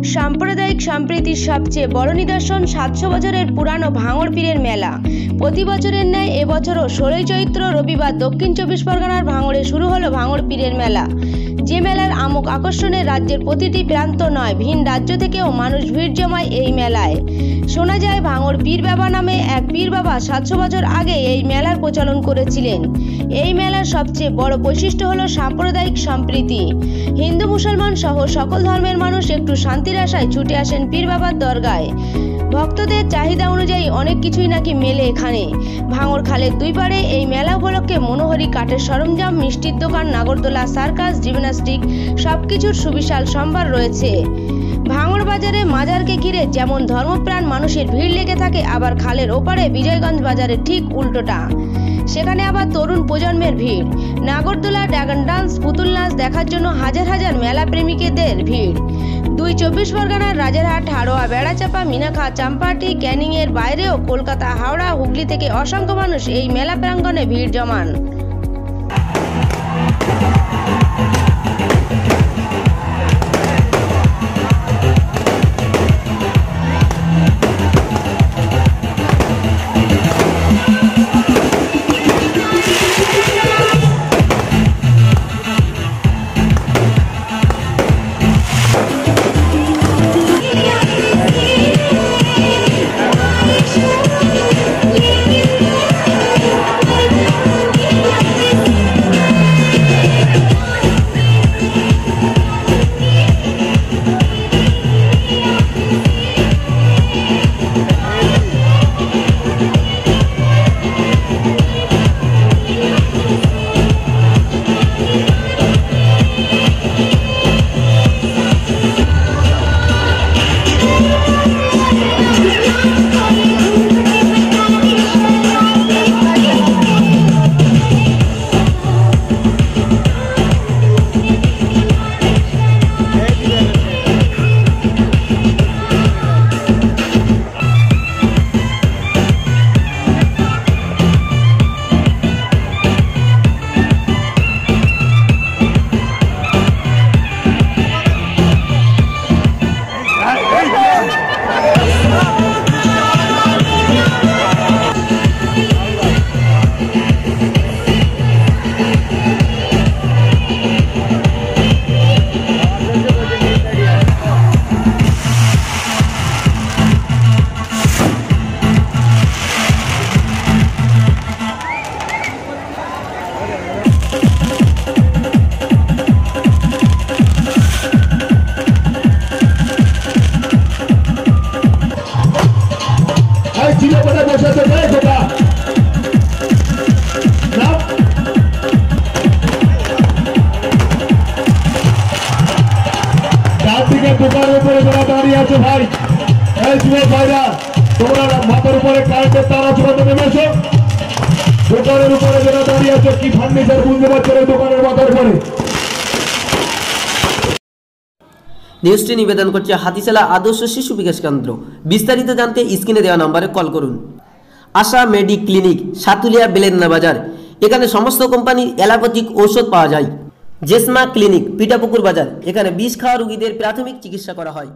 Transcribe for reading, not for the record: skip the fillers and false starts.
সাম্প্রদায়িক সম্প্রীতির সবচেয়ে বড় নিদর্শন ৭০০ বছরের পুরানো ভাঙড় পীরের মেলা। প্রতি বছরের ন্যায় এবছরও ১৬ই চৈত্র রবিবার দক্ষিণ চব্বিশ পরগনার ভাঙড়ে শুরু হলো ভাঙড় পীরের মেলা। যে মেলার আমোক আকর্ষণে রাজ্যের প্রতিটি প্রান্ত নয়, ভিন রাজ্য থেকেও মানুষ ভিড় জমায় এই মেলায়। শোনা যায় ভাঙড় পীর বাবা নামে এক পীর বাবা ৭০০ বছর আগে এই মেলার প্রচলন করেছিলেন। এই মেলার সবচেয়ে বড় বৈশিষ্ট্য হলো সাম্প্রদায়িক সম্প্রীতি। হিন্দু মুসলমান সহ সকল ধর্মের মানুষ একটু শান্তির আশায় ছুটে আসেন পীর বাবার দরগায়। ভক্তদের চাহিদা অনুযায়ী অনেক কিছুই নাকি মেলে এখানে। ভাঙড় খালের দুই পাড়ে এই মেলা উপলক্ষে মনোহরি কাঠের সরঞ্জাম, মিষ্টির দোকান, নাগরদোলা, সার্কাস, জিমন্যাস্টিক সবকিছুর সুবিশাল সম্ভার রয়েছে। ভাঙড় বাজারে মাজারকে ঘিরে যেমন ধর্মপ্রাণ মানুষের ভিড় লেগে থাকে, আবার খালের ওপারে বিজয়গঞ্জ বাজারে ঠিক উল্টোটা। সেখানে আবার তরুণ প্রজন্মের ভিড়। নাগরদোলা, ড্রাগন ডান্স, পুতুল নাচ দেখার জন্য হাজার হাজার মেলা প্রেমিকদের ভিড়। দুই চব্বিশ পরগনার রাজারহাট, হাড়োয়া, বেড়াচাপা, মিনাখা, চাম্পাহাটি, ক্যানিং এর বাইরেও কলকাতা, হাওড়া, হুগলি থেকে অসংখ্য মানুষ এই মেলা প্রাঙ্গণে ভিড় জমান। দোকানের উপরে যারা দাঁড়িয়ে আছে ভাই, এই যুবক ভাইরা, তোমরা মাথার উপরে কারেন্টের তার আছে, নেমে এসো। দোকানের উপরে যারা দাঁড়িয়ে আছে, কি ফার্নিচার বুঝতে পারছো দোকানের মাথার উপরে। নিউজটি নিবেদন করছে হাতিশালা আদর্শ শিশু বিকাশ কেন্দ্র। বিস্তারিত জানতে স্ক্রিনে দেওয়া নম্বরে কল করুন। আশা মেডি ক্লিনিক, সাতুলিয়া, বেলেন্না বাজার। এখানে সমস্ত কোম্পানির অ্যালোপ্যাথিক ঔষধ পাওয়া যায়। জেসমা ক্লিনিক, পিঠাপুকুর বাজার। এখানে বিষ খাওয়া রোগীদের প্রাথমিক চিকিৎসা করা হয়।